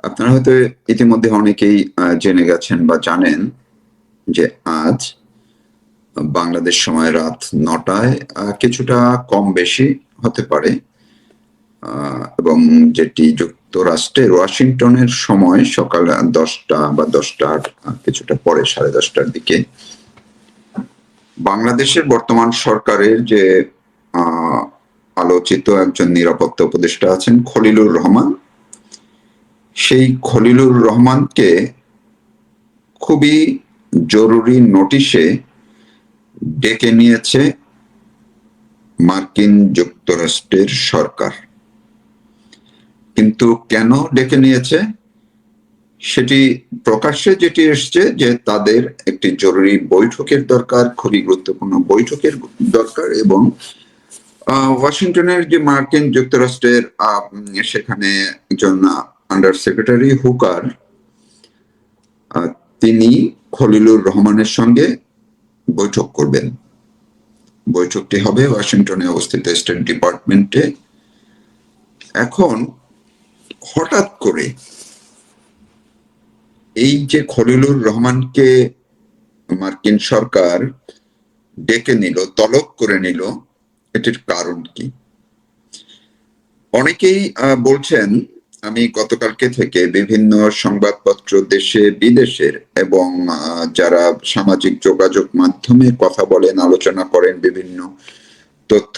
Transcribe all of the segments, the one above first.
আপনারা হয়তো ইতিমধ্যে অনেকেই জেনে গেছেন বা জানেন যে আজ বাংলাদেশ সময় রাত ৯টায় কিছুটা কম বেশি হতে পারে এবং যেটি যুক্তরাষ্ট্রের ওয়াশিংটনের সময় সকাল ১০টা বা ১০টার কিছুটা পরে ১০:৩০টার দিকে বাংলাদেশের বর্তমান সরকারের যে আলোচিত একজন নিরাপত্তা উপদেষ্টা আছেন খলিলুর রহমান, সেই খলিলুর রহমানকে খুবই জরুরি নোটিশে ডেকে নিয়েছে মার্কিন যুক্তরাষ্ট্রের সরকার। কিন্তু কেন ডেকে নিয়েছে সেটি প্রকাশ্যে যেটি এসছে যে তাদের একটি জরুরি বৈঠকের দরকার, খুবই গুরুত্বপূর্ণ বৈঠকের দরকার, এবং ওয়াশিংটনের যে মার্কিন যুক্তরাষ্ট্রের সেখানে একজন আন্ডার সেক্রেটারি হুকার তিনি খলিলুর রহমানের সঙ্গে বৈঠক করবেন। বৈঠকটি হবে ওয়াশিংটনে অবস্থিত স্টেট ডিপার্টমেন্টে। এখন হঠাৎ করে এই যে খলিলুর রহমানকে মার্কিন সরকার ডেকে নিল, তলব করে নিল, এটির কারণ কি? অনেকেই বলছেন, আমি গতকালকে থেকে বিভিন্ন সংবাদপত্র দেশে বিদেশের এবং যারা সামাজিক যোগাযোগ মাধ্যমে কথা বলেন, আলোচনা করেন, বিভিন্ন তথ্য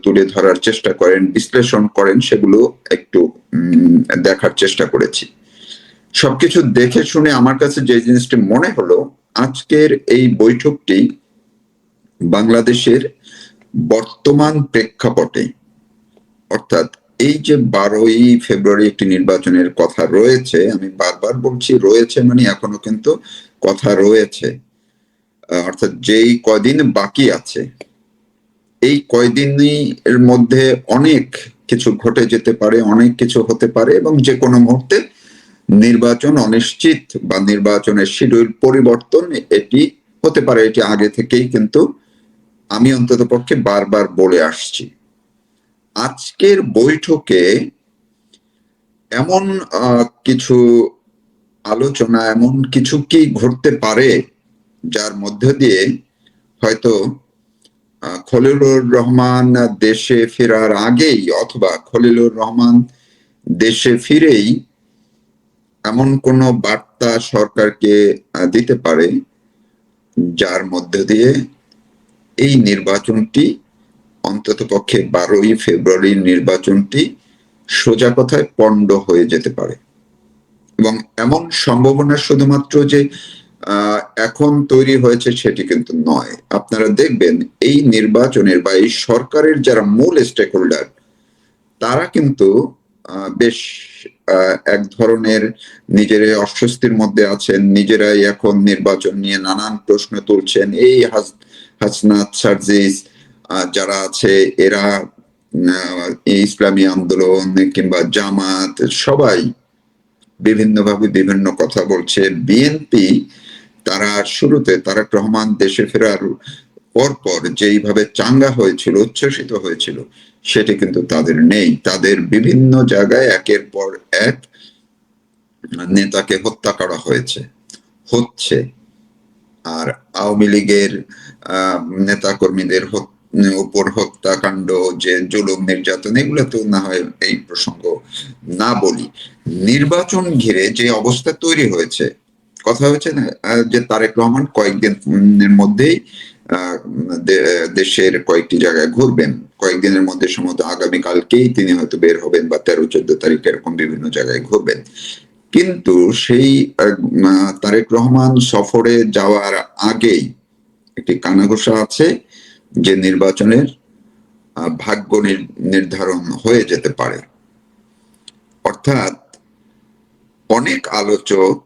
তুলে ধরার চেষ্টা করেন, বিশ্লেষণ করেন, সেগুলো একটু দেখার চেষ্টা করেছি। সবকিছু দেখে শুনে আমার কাছে যে জিনিসটি মনে হলো, আজকের এই বৈঠকটি বাংলাদেশের বর্তমান প্রেক্ষাপটে, অর্থাৎ এই যে 12ই ফেব্রুয়ারি একটি নির্বাচনের কথা রয়েছে, আমি বারবার বলছি রয়েছে মানে এখনো কিন্তু কথা রয়েছে, অর্থাৎ যেই কদিন বাকি আছে, এই কয়দিনই এর মধ্যে অনেক কিছু ঘটে যেতে পারে, অনেক কিছু হতে পারে, এবং যে কোনো মুহূর্তে নির্বাচন অনিশ্চিত বা নির্বাচনের শিডিউল পরিবর্তন এটি হতে পারে। এটি আগে থেকেই কিন্তু আমি অন্তত পক্ষে বারবার বলে আসছি। আজকের বৈঠকে এমন কিছু আলোচনা, এমন কিছু কি ঘটতে পারে যার মধ্য দিয়ে হয়তো খলিলুর রহমান দেশে ফেরার আগেই অথবা খলিলুর রহমান দেশে ফিরেই এমন কোনো বার্তা সরকারকে দিতে পারে যার মধ্য দিয়ে এই নির্বাচনটি, অন্তত পক্ষে 12ই ফেব্রুয়ারির নির্বাচনটি সোজা কথায় পণ্ড হয়ে যেতে পারে। এবং এমন সম্ভাবনা শুধুমাত্র যে এখন তৈরি হয়েছে সেটি কিন্তু নয়। আপনারা দেখবেন এই নির্বাচনের বা এই সরকারের যারা মূল স্টেক হোল্ডার, তারা কিন্তু বেশ এক ধরনের নিজেরাই অস্বস্তির মধ্যে আছেন, নিজেরাই এখন নির্বাচন নিয়ে নানান প্রশ্ন তুলছেন। এই হাসনাত সার্জিস যারা আছে, এরা ইসলামী আন্দোলন কিংবা জামাত সবাই বিভিন্নভাবে বিভিন্ন কথা বলছে। বিএনপি তারা শুরুতে তারেক রহমান দেশে ফেরার পরপর যেইভাবে চাঙ্গা হয়েছিল, উচ্ছ্বসিত হয়েছিল, সেটি কিন্তু তাদের নেই। তাদের বিভিন্ন জায়গায় একের পর এক নেতাকে হত্যা করা হচ্ছে। আর আওয়ামী লীগের নেতাকর্মীদের উপর হত্যাকাণ্ড, যে জুলুম নির্যাতন, এগুলো তো না হয় এই প্রসঙ্গ না বলি। নির্বাচন ঘিরে যে অবস্থা তৈরি হয়েছে, কথা হয়েছে না যে তারেক রহমান কয়েকদিনের মধ্যেই দেশের কয়েকটি জায়গায় ঘুরবেন, কয়েকদিনের মধ্যে সম্ভবত আগামীকালকেই তিনি হয়তো বের হবেন বা 13-14 তারিখ এরকম বিভিন্ন জায়গায় ঘুরবেন। কিন্তু সেই তারেক রহমান সফরে যাওয়ার আগেই একটি কানাঘুষা আছে যে নির্বাচনের ভাগ্য নির্ধারণ হয়ে যেতে পারে। অর্থাৎ অনেক আলোচক,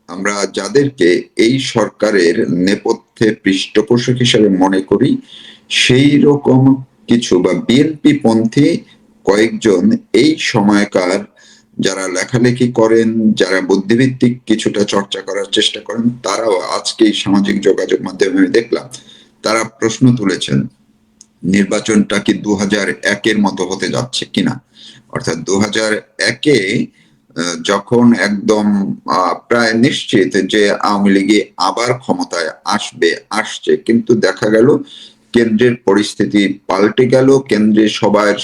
আমরা যাদেরকে এই সরকারের নেপথ্যে পৃষ্ঠপোষক হিসেবে মনে করি, সেই রকম কিছু বা বিএনপি পন্থী কয়েকজন এই সময়কার যারা লেখালেখি করেন, যারা বুদ্ধিভিত্তিক কিছুটা চর্চা করার চেষ্টা করেন, তারাও আজকে সামাজিক যোগাযোগ মাধ্যমে আমি দেখলাম তারা প্রশ্ন তুলেছেন, নির্বাচনটা কি 2001-এর মতো হতে যাচ্ছে কিনা। অর্থাৎ 2001-এ যখন একদম প্রায় নিশ্চিত যে আওয়ামী লীগে আবার ক্ষমতায় আসছে, কিন্তু দেখা গেল কেন্দ্রের পরিস্থিতি পাল্টে গেল। কেন্দ্রে সবার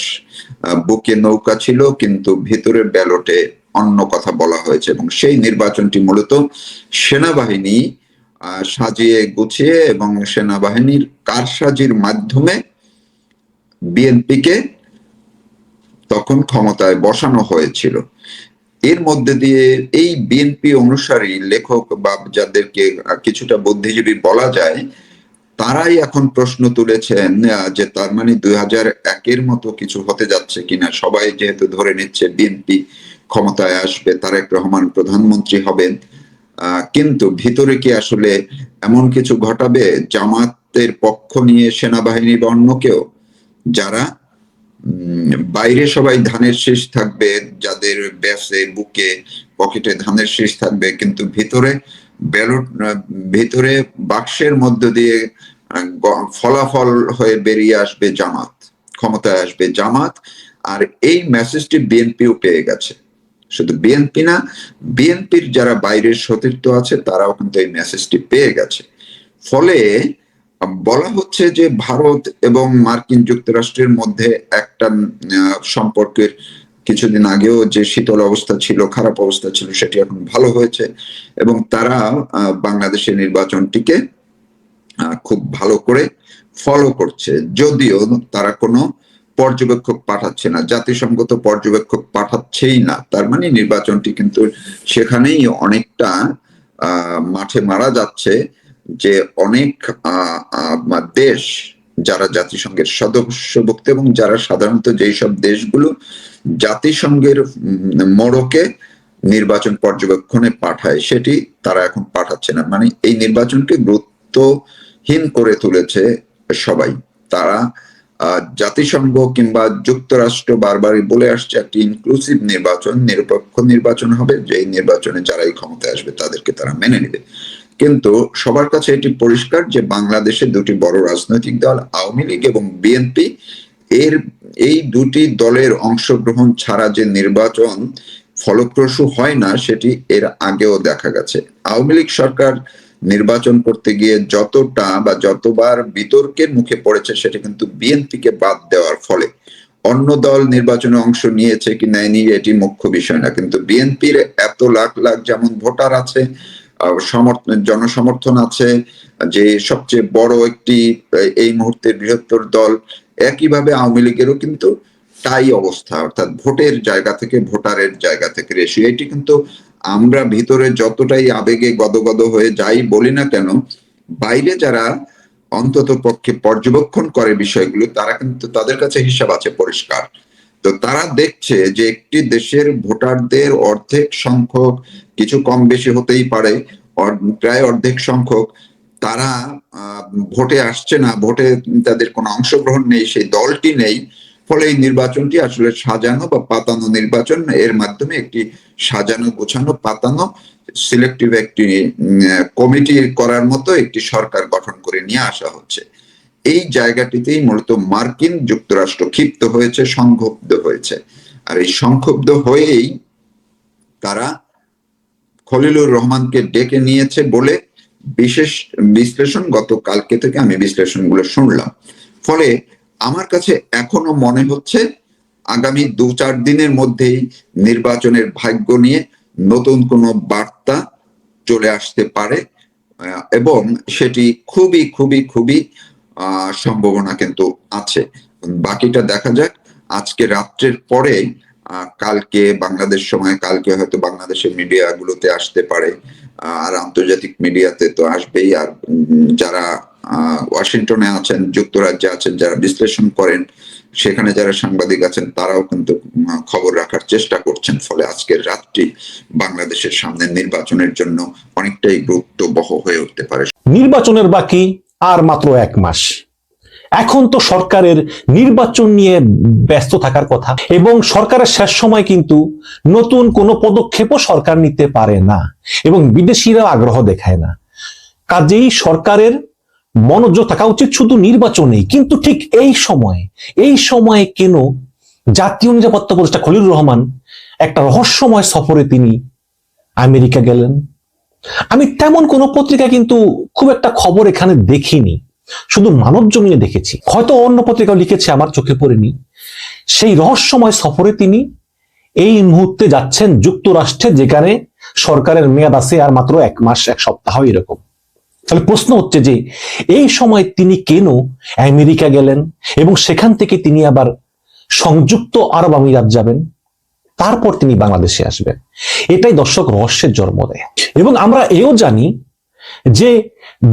বুকে নৌকা ছিল, কিন্তু ভিতরের ব্যালটে অন্য কথা বলা হয়েছে, এবং সেই নির্বাচনটি মূলত সেনাবাহিনী সাজিয়ে গুছিয়ে এবং সেনাবাহিনীর কারসাজির মাধ্যমে বিএনপিকে তখন ক্ষমতায় বসানো হয়েছিল। এর মধ্যে দিয়ে এই বিএনপি অনুসারী লেখক বা যাদেরকে কিছুটা বুদ্ধিজীবী বলা যায়, তারাই এখন প্রশ্ন তুলেছেন যে তার মানে 2001-এর মতো কিছু হতে যাচ্ছে কিনা। সবাই যেহেতু ধরে নিচ্ছে বিএনপি ক্ষমতায় আসবে, তারেক রহমান প্রধানমন্ত্রী হবেন, কিন্তু ভিতরে কি আসলে এমন কিছু ঘটাবে জামাতের পক্ষ নিয়ে সেনাবাহিনী বা অন্য কেউ, যারা বাইরে সবাই ধানের শীষ থাকবে, যাদের ব্যাসে বুকে পকেটে ধানের শীষ থাকবে, কিন্তু ভিতরে ব্যালট ভিতরে বাক্সের মধ্য দিয়ে ফলাফল হয়ে বেরিয়ে আসবে জামাত, ক্ষমতায় আসবে জামাত। আর এই মেসেজটি বিএনপিও পেয়ে গেছে। শুধু বিএনপি না, বিএনপির যারা বাইরের সতীর্থ আছে তারাও কিন্তু এই মেসেজটি পেয়ে গেছে। ফলে বলা হচ্ছে যে ভারত এবং মার্কিন যুক্তরাষ্ট্রের মধ্যে একটা সম্পর্কের কিছুদিন আগেও যে শীতল অবস্থা ছিল, খারাপ অবস্থা ছিল, সেটি এখন ভালো হয়েছে, এবং তারা বাংলাদেশের নির্বাচনটিকে খুব ভালো করে ফলো করছে। যদিও তারা কোনো পর্যবেক্ষক পাঠাচ্ছে না, জাতিসংঘ তো পর্যবেক্ষক পাঠাচ্ছেই না, তার মানে নির্বাচনটি কিন্তু সেখানেই অনেকটা মাঠে মারা যাচ্ছে। যে অনেক দেশ যারা জাতিসংঘের সদস্যভুক্ত এবং যারা সাধারণত যেই সব দেশগুলো জাতিসংঘের মোড়কে নির্বাচন পর্যবেক্ষণে পাঠায়, সেটি তারা এখন পাঠাচ্ছে না। মানে এই নির্বাচনকে গুরুত্বহীন করে তুলেছে সবাই। তারা জাতিসংঘ কিংবা যুক্তরাষ্ট্র বারবারই বলে আসছে একটি ইনক্লুসিভ নির্বাচন, নিরপেক্ষ নির্বাচন হবে, যে নির্বাচনে যারাই ক্ষমতায় আসবে তাদেরকে তারা মেনে নেবে। কিন্তু সবার কাছে এটি পরিষ্কার যে বাংলাদেশে দুটি বড় রাজনৈতিক দল আওয়ামী লীগ এবং বিএনপি, এই দুটি দলের অংশগ্রহণ ছাড়া যে নির্বাচন ফলপ্রসূ হয় না, সেটি এর আগেও দেখা গেছে। আওয়ামী লীগ সরকার নির্বাচন করতে গিয়ে যতটা বা যতবার বিতর্কের মুখে পড়েছে, সেটা কিন্তু বিএনপিকে বাদ দেওয়ার ফলে। অন্য দল নির্বাচনে অংশ নিয়েছে কি নেয়নি এটি মুখ্য বিষয় না, কিন্তু বিএনপির এত লাখ লাখ যেমন ভোটার আছে, জনসমর্থন আছে, যে সবচেয়ে বড় একটি এই মুহূর্তের বৃহত্তর দল, একইভাবে আওয়ামী লীগেরও কিন্তু তাই অবস্থা, অর্থাৎ ভোটের জায়গা থেকে ভোটারের জায়গা থেকে রেশিও। এটি কিন্তু আমরা ভিতরে যতটাই আবেগে গদগদ হয়ে যাই বলি না কেন, বাইরে যারা অন্তত পক্ষে পর্যবেক্ষণ করে বিষয়গুলো, তারা কিন্তু তাদের কাছে হিসাব আছে পরিষ্কার। তো তারা দেখছে যে একটি দেশের ভোটারদের অর্ধেক সংখ্যক, কিছু কম বেশি হতেই পারে, প্রায় অর্ধেক সংখ্যক তারা ভোটে আসছে না, ভোটে তাদের কোনো অংশগ্রহণ নেই, সেই দলটি নেই। ফলে এই নির্বাচনটি আসলে সাজানো বা পাতানো নির্বাচন, এর মাধ্যমে একটি সাজানো গোছানো পাতানো সিলেক্টিভ একটি কমিটি করার মতো একটি সরকার গঠন করে নিয়ে আসা হচ্ছে। এই জায়গাটিতেই মূলত মার্কিন যুক্তরাষ্ট্র ক্ষিপ্ত হয়েছে, সংক্ষুব্ধ হয়েছে। আর এই সংক্ষুব্ধ হয়েই তারা খলিলুর রহমানকে ডেকে নিয়েছে বলে বিশেষ বিশ্লেষণ, গতকালকে থেকে আমি বিশ্লেষণগুলো শুনলাম। ফলে আমার কাছে এখনো মনে হচ্ছে আগামী 2-4 দিনের মধ্যেই নির্বাচনের ভাগ্য নিয়ে নতুন কোনো বার্তা চলে আসতে পারে, এবং সেটি খুবই খুবই খুবই সম্ভাবনা কিন্তু আছে। বাকিটা দেখা যাক। আজকে রাত্রের পরে কালকে বাংলাদেশ সময়, কালকে হয়তো বাংলাদেশের মিডিয়াগুলোতে আসতে পারে, আর আন্তর্জাতিক মিডিয়াতে তো আসবেই। আর যারা ওয়াশিংটনে আছেন, যুক্তরাজ্যে আছেন, যারা বিশ্লেষণ করেন, সেখানে যারা সাংবাদিক আছেন, তারাও কিন্তু খবর রাখার চেষ্টা করছেন। ফলে আজকের রাতটি বাংলাদেশের সামনে নির্বাচনের জন্য অনেকটাই গুরুত্ববহ হয়ে উঠতে পারে। নির্বাচনের বাকি আর মাত্র 1 মাস। এখন তো সরকারের নির্বাচন নিয়ে ব্যস্ত থাকার কথা, এবং সরকারের শেষ সময় কিন্তু নতুন কোনো পদক্ষেপও সরকার নিতে পারে না, এবং বিদেশিরা আগ্রহ দেখায় না। কাজেই সরকারের মনোযোগ থাকা উচিত শুধু নির্বাচনেই। কিন্তু ঠিক এই সময়ে কেন জাতীয় নিরাপত্তা উপদেষ্টা খলিলুর রহমান একটা রহস্যময় সফরে তিনি আমেরিকা গেলেন। আমি তেমন কোনো পত্রিকা কিন্তু খুব একটা খবর এখানে দেখিনি, শুধু মানব জমিনে দেখেছি, হয়তো অন্য পত্রিকাও লিখেছে, আমার চোখে পড়েনি। সেই রহস্যময় সফরে তিনি এই মুহূর্তে যাচ্ছেন যুক্তরাষ্ট্রে, যেখানে সরকারের মেয়াদ আছে আর মাত্র 1 মাস 1 সপ্তাহ এরকম। তাহলে প্রশ্ন হচ্ছে যে এই সময় তিনি কেন আমেরিকা গেলেন এবং সেখান থেকে তিনি আবার সংযুক্ত আরব আমিরাত যাবেন, তারপর তিনি বাংলাদেশে আসবেন। এটাই দর্শক রহস্যের জন্ম দেয়। এবং আমরা এও জানি যে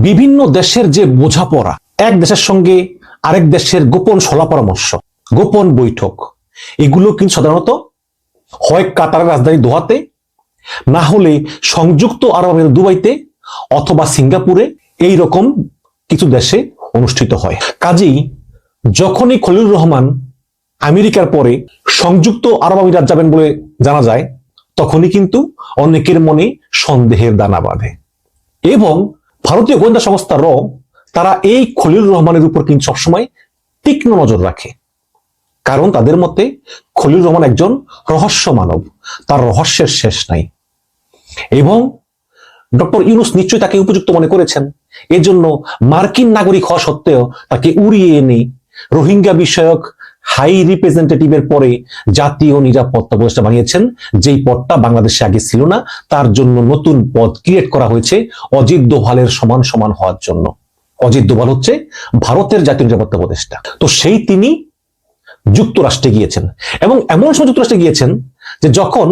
বিভিন্ন দেশের যে বোঝাপড়া, এক দেশের সঙ্গে আরেক দেশের গোপন সলা পরামর্শ, গোপন বৈঠক, এগুলো কিন্তু সাধারণত হয় কাতারের রাজধানী দোহাতে, না হলে সংযুক্ত আরব আমিরাত দুবাইতে, অথবা সিঙ্গাপুরে, এই রকম কিছু দেশে অনুষ্ঠিত হয়। কাজেই যখনই খলিলুর রহমান আমেরিকার পরে সংযুক্ত আরব আমিরাত যাবেন বলে জানা যায়, তখনই কিন্তু অনেকের মনে সন্দেহের দানা বাঁধে। এবং ভারতীয় গোয়েন্দা সংস্থা র, তারা এই খলিলুর রহমানের উপর কিন্তু সবসময় তীক্ষ্ণ নজর রাখে, কারণ তাদের মতে খলিলুর রহমান একজন রহস্য মানব, তার রহস্যের শেষ নাই। এবং ডক্টর ইউনূস নিশ্চয়ই তাকে উপযুক্ত মনে করেছেন, এজন্য মার্কিন নাগরিক হওয়া সত্ত্বেও তাকে উড়িয়ে এনে রোহিঙ্গা বিষয়ক হাই রিপ্রেজেন্টেটিভের পরে জাতীয় নিরাপত্তা উপদেষ্টা বানিয়েছেন, যেই পদটা বাংলাদেশে আগে ছিল না। তার জন্য নতুন পদ ক্রিয়েট করা হয়েছে অজিত দোভালের সমান সমান হওয়ার জন্য। অজিত দোভাল হচ্ছে ভারতের জাতীয় নিরাপত্তা উপদেষ্টা। তো সেই তিনি যুক্তরাষ্ট্রে গিয়েছেন, এবং এমন সময় যুক্তরাষ্ট্রে গিয়েছেন যে যখন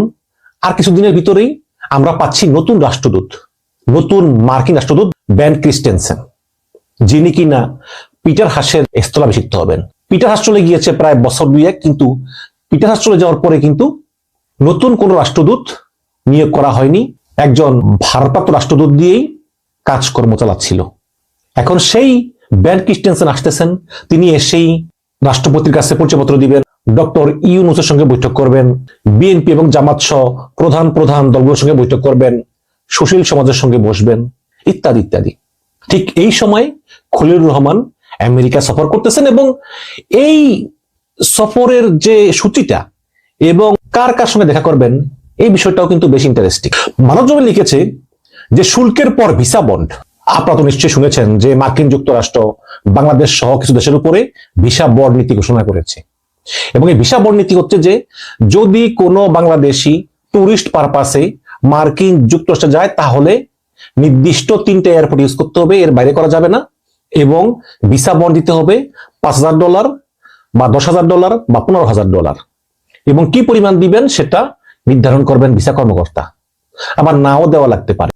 আর কিছুদিনের ভিতরেই আমরা পাচ্ছি নতুন রাষ্ট্রদূত, নতুন মার্কিন রাষ্ট্রদূত বেন ক্রিস্টেনসেন, যিনি কিনা পিটার হাসের স্থলাভিষিক্ত হবেন। পিটার হাস চলে গিয়েছে প্রায় বছর 2-1, কিন্তু পিটার হাস চলে যাওয়ার পরে কিন্তু নতুন কোন রাষ্ট্রদূত নিয়োগ করা হয়নি, একজন ভারপ্রাপ্ত রাষ্ট্রদূত দিয়েই কাজকর্ম চালাচ্ছিল। এখন সেই বেন ক্রিস্টেনসেন আসতেছেন, তিনি এসেই রাষ্ট্রপতির কাছে পরিচয়পত্র দিবেন, ডক্টর ইউনূসের সঙ্গে বৈঠক করবেন, বিএনপি এবং জামাত সহ প্রধান প্রধান দলগুলোর সঙ্গে বৈঠক করবেন, সুশীল সমাজের সঙ্গে বসবেন, ইত্যাদি ইত্যাদি। ঠিক এই সময় খলিলুর রহমান আমেরিকা সফর করতেছেন, এবং এই সফরের যে সূচিটা এবং কার কার সঙ্গে দেখা করবেন, এই বিষয়টাও কিন্তু বেশ ইন্টারেস্টিং। মানবজমিন লিখেছে যে শুল্কের পর ভিসা বন্ড। আপনারা তো নিশ্চয়ই শুনেছেন যে মার্কিন যুক্তরাষ্ট্র বাংলাদেশ সহ কিছু দেশের উপরে ভিসা বন্ড নীতি ঘোষণা করেছে। এবং এই ভিসা বন্ড নীতি হচ্ছে যে যদি কোনো বাংলাদেশি টুরিস্ট পারপাসে মার্কিন যুক্তরাষ্ট্রে যায়, তাহলে নির্দিষ্ট 3টে এয়ারপোর্ট ইউজ করতে হবে, এর বাইরে করা যাবে না। এবং ভিসা বন্ড দিতে হবে $5,000 বা $10,000 বা $15,000। এবং কি পরিমাণ দিবেন সেটা নির্ধারণ করবেন ভিসা কর্মকর্তা। আবার নাও দেওয়া লাগতে পারে।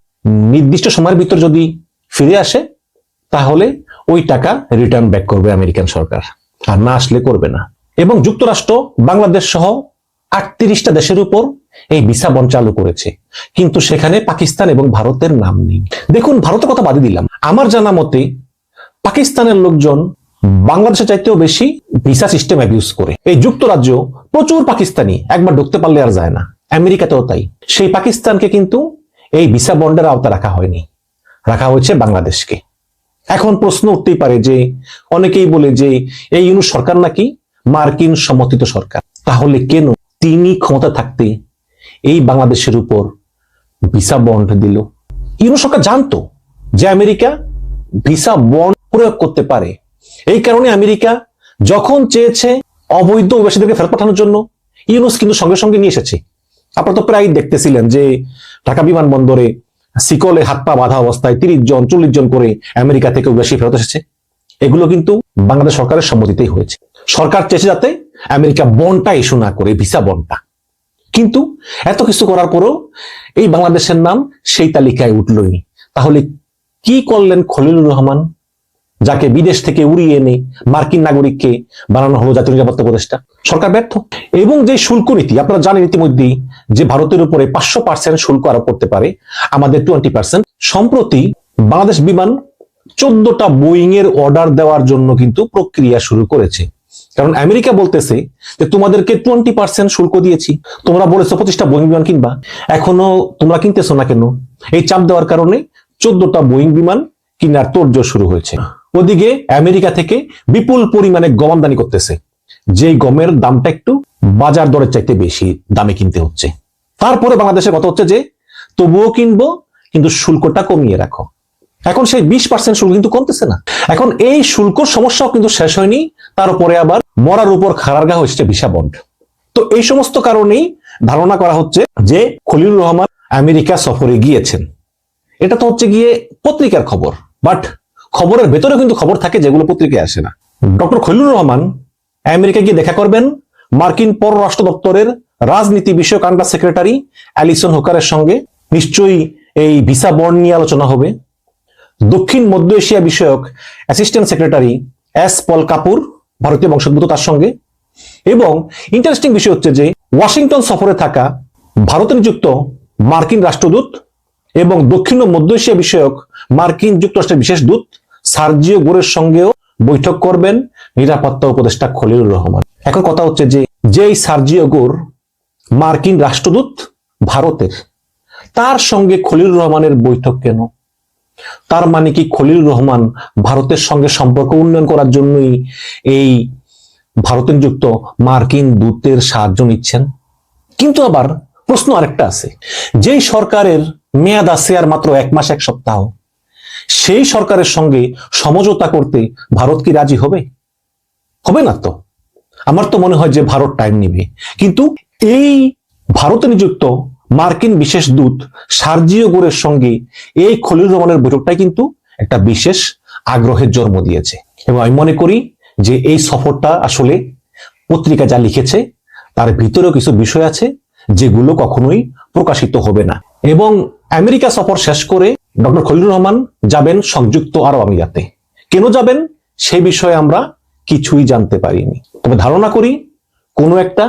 নির্দিষ্ট সময়ের ভিতর যদি ফিরে আসে, তাহলে ওই টাকা রিটার্ন ব্যাক করবে আমেরিকান সরকার, আর না আসলে করবে না। এবং যুক্তরাষ্ট্র বাংলাদেশ সহ 38টা দেশের উপর এই ভিসা বন্ড চালু করেছে, কিন্তু সেখানে পাকিস্তান এবং ভারতের নাম নেই। দেখুন, ভারতের কথা বাদই দিলাম, আমার জানা মতে পাকিস্তানের লোকজন বাংলাদেশের চাইতেও বেশি ভিসা সিস্টেম অ্যাবিউজ করে। এই যুক্তরাজ্য প্রচুর পাকিস্তানি, একবার ঢুকতে পারলে আর যায় না। আমেরিকাতেও তাই। সেই পাকিস্তানকে কিন্তু এই ভিসা বন্ডের আওতা রাখা হয়নি, রাখা হয়েছে বাংলাদেশকে। এখন প্রশ্ন উঠতেই পারে যে অনেকেই বলে যে এই ইউনূস সরকার নাকি মার্কিন সমর্থিত সরকার, তাহলে কেন তিনি ক্ষমতা থাকতে এই বাংলাদেশের উপর ভিসা বন্ড দিল? ইউনূস সরকার জানতো যে আমেরিকা ভিসা বন্ড প্রয়োগ করতে পারে। এই কারণে আমেরিকা যখন চেয়েছে অবৈধ অভিবাসীদেরকে ফেরত পাঠানোর জন্য, ইউনূস কিন্তু সঙ্গে সঙ্গে নিয়ে এসেছে। আপনারা তো প্রায় দেখতেছিলেন যে ঢাকা বিমানবন্দরে শিকলে হাত পা বাঁধা অবস্থায় 30 জন 40 জন করে আমেরিকা থেকে অভিবাসী ফেরত এসেছে। এগুলো কিন্তু বাংলাদেশ সরকারের সম্মতিতেই হয়েছে। সরকার চেয়েছে যাতে আমেরিকা বন্ডটা ইস্যু না করে, ভিসা বন্ডটা। কিন্তু এত কিছু করার পরেও এই বাংলাদেশের নাম সেই তালিকায় উঠলই। তাহলে কি করলেন খলিলুর রহমান, যাকে বিদেশ থেকে উড়িয়ে এনে মার্কিন নাগরিককে বানানো হলো জাতীয় নিরাপত্তা উপদেষ্টা? সরকার ব্যর্থ। এবং যে শুল্ক নীতি, আপনারা জানেন ইতিমধ্যেই যে ভারতের উপরে 500% শুল্ক আরোপ করতে পারে, আমাদের 20%। সম্প্রতি বাংলাদেশ বিমান 14টা বোয়িং এর অর্ডার দেওয়ার জন্য কিন্তু প্রক্রিয়া শুরু করেছে। কারণ আমেরিকা বলতেছে যে তোমাদেরকে 20% শুল্ক দিয়েছি, তোমরা বলেছো 25টা বোয়িং বিমান কিনবা, এখনো তোমরা কিনতেছো না কেন? এই চাপ দেওয়ার কারণে 14টা বোয়িং বিমান কিনার তোড়জোড় শুরু হয়েছে। ওদিকে আমেরিকা থেকে বিপুল পরিমাণে গম আমদানি করতেছে, যে গমের দামটা একটু বাজার দরের চাইতে বেশি দামে কিনতে হচ্ছে। তারপরে বাংলাদেশের কথা হচ্ছে যে তবুও কিনবো, কিন্তু শুল্কটা কমিয়ে রাখো। এখন সেই 20% শুল্ক কিন্তু কমতেছে না। এখন এই শুল্কর সমস্যাও কিন্তু শেষ হয়নি, তার উপরে আবার মরার উপর খাড়ারগা হচ্ছে ভিসা বন্ড। তো এই সমস্ত কারণেই ধারণা করা হচ্ছে যে খলিলুর রহমান আমেরিকা সফরে গিয়েছেন। এটা তো হচ্ছে গিয়ে পত্রিকার খবর, বাট খবরের ভেতরে কিন্তু খবর থাকে যেগুলো পত্রিকায় আসে না। ডক্টর খলিলুর রহমান আমেরিকা গিয়ে দেখা করবেন মার্কিন পররাষ্ট্র দপ্তরের রাজনীতি বিষয়ক আন্ডার সেক্রেটারি অ্যালিসন হুকারের সঙ্গে। নিশ্চয়ই এই ভিসা বন্ড নিয়ে আলোচনা হবে। দক্ষিণ মধ্য এশিয়া বিষয়ক অ্যাসিস্ট্যান্ট সেক্রেটারি এস পল কাপুর, ভারতীয় বংশোদ্ভূত, তার সঙ্গে। এবং ইন্টারেস্টিং বিষয় হচ্ছে যে ওয়াশিংটন সফরে থাকা ভারতে নিযুক্ত মার্কিন রাষ্ট্রদূত এবং দক্ষিণ ও মধ্য এশিয়া বিষয়ক মার্কিন যুক্তরাষ্ট্রের বিশেষ দূত সার্জিও গোরের সঙ্গেও বৈঠক করবেন নিরাপত্তা উপদেষ্টা খলিলুর রহমান। এখন কথা হচ্ছে যে যেই সার্জিও গোর মার্কিন রাষ্ট্রদূত ভারতের, তার সঙ্গে খলিলুর রহমানের বৈঠক কেন? তার মানে কি খলিলুর রহমান ভারতের সঙ্গে সম্পর্ক উন্নয়ন করার জন্যই এই ভারতে নিযুক্ত মার্কিন দূতের সাহায্য নিচ্ছেন? কিন্তু আবার প্রশ্ন আরেকটা আছে, যেই সরকারের মেয়াদ আছে আর মাত্র 1 মাস 1 সপ্তাহ, সেই সরকারের সঙ্গে সমঝোতা করতে ভারত কি রাজি হবে? হবে না তো। আমার তো মনে হয় যে ভারত টাইম নিবে। কিন্তু এই ভারতে নিযুক্ত মার্কিন বিশেষ দূত সার্জিও গোরের সঙ্গে এই খলিলুর রহমানের বৈঠকটাই কিন্তু একটা বিশেষ আগ্রহের জন্ম দিয়েছে। এবং আমি মনে করি যে এই সফরটা আসলে পত্রিকা যা লিখেছে তার ভিতরেও কিছু বিষয় আছে যেগুলো কখনোই প্রকাশিত হবে না। এবং আমেরিকা সফর শেষ করে ডক্টর খলিলুর রহমান যাবেন সংযুক্ত আরব আমিরাতে। কেন যাবেন সেই বিষয়ে আমরা কিছুই জানতে পারিনি, তবে ধারণা করি কোনো একটা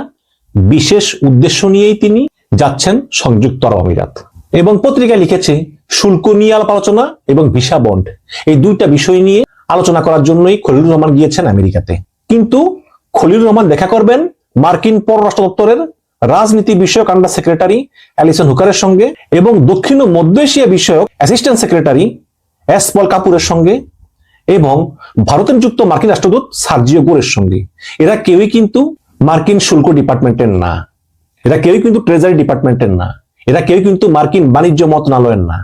বিশেষ উদ্দেশ্য নিয়েই তিনি যাচ্ছেন সংযুক্ত আরব আমিরাত। এবং পত্রিকায় লিখেছে শুল্ক নিয়ে আলোচনা এবং ভিসা বন্ড, এই দুইটা বিষয় নিয়ে আলোচনা করার জন্যই খলিলুর রহমান গিয়েছেন আমেরিকাতে। কিন্তু খলিলুর রহমান দেখা করবেন মার্কিন পররাষ্ট্র দপ্তরের রাজনীতি বিষয়ক আন্ডার সেক্রেটারি অ্যালিসন হুকারের সঙ্গে এবং দক্ষিণ ও মধ্য এশিয়া বিষয়ক অ্যাসিস্ট্যান্ট সেক্রেটারি এস পল কাপুরের সঙ্গে এবং ভারতের যুক্ত মার্কিন রাষ্ট্রদূত সার্জিও গোরের সঙ্গে। এরা কেউই কিন্তু মার্কিন শুল্ক ডিপার্টমেন্টের না, এরা কেউই কিন্তু ট্রেজারি ডিপার্টমেন্টের না, এরা কেউই কিন্তু মার্কিন বাণিজ্য মন্ত্রণালয়ের না।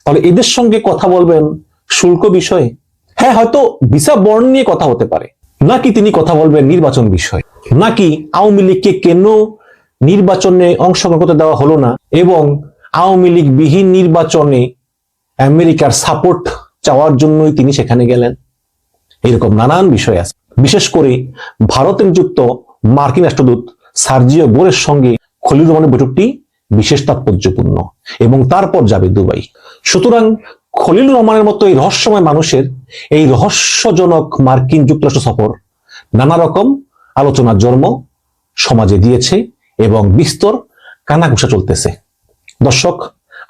তাহলে এদের সঙ্গে কথা বলবেন শুল্ক বিষয়ে? হ্যাঁ, হয়তো ভিসা বন্ড নিয়ে কথা হতে পারে। নাকি তিনি কথা বলবেন নির্বাচন বিষয়, নাকি আওয়ামী লীগকে কেন নির্বাচনে অংশগ্রহণ করতে দেওয়া হলো না এবং আওয়ামী লীগ বিহীন নির্বাচনে আমেরিকার সাপোর্ট চাওয়ার জন্যই তিনি সেখানে গেলেন। এরকম নানান বিষয় আছে। বিশেষ করে ভারতে নিযুক্ত মার্কিন রাষ্ট্রদূত সার্জিও গোরের সঙ্গে খলিলুর রহমানের বৈঠকটি বিশেষ তাৎপর্যপূর্ণ এবং তারপর যাবে দুবাই। সুতরাং খলিলুর রহমানের মতো এই রহস্যময় মানুষের এই রহস্যজনক মার্কিন যুক্তরাষ্ট্র সফর নানা রকম আলোচনার জন্ম সমাজে দিয়েছে এবং বিস্তর কানাঘুষা চলতেছে। দর্শক,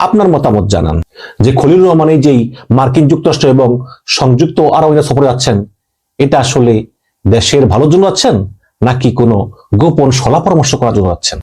আপনার মতামত জানান যে খলিলুর রহমান এই যেই মার্কিন যুক্তরাষ্ট্র এবং সংযুক্ত আরব আমিরাত সফরে যাচ্ছেন, এটা আসলে দেশের ভালোর জন্য যাচ্ছেন নাকি কোনো গোপন সলা পরামর্শ করার জন্য যাচ্ছেন?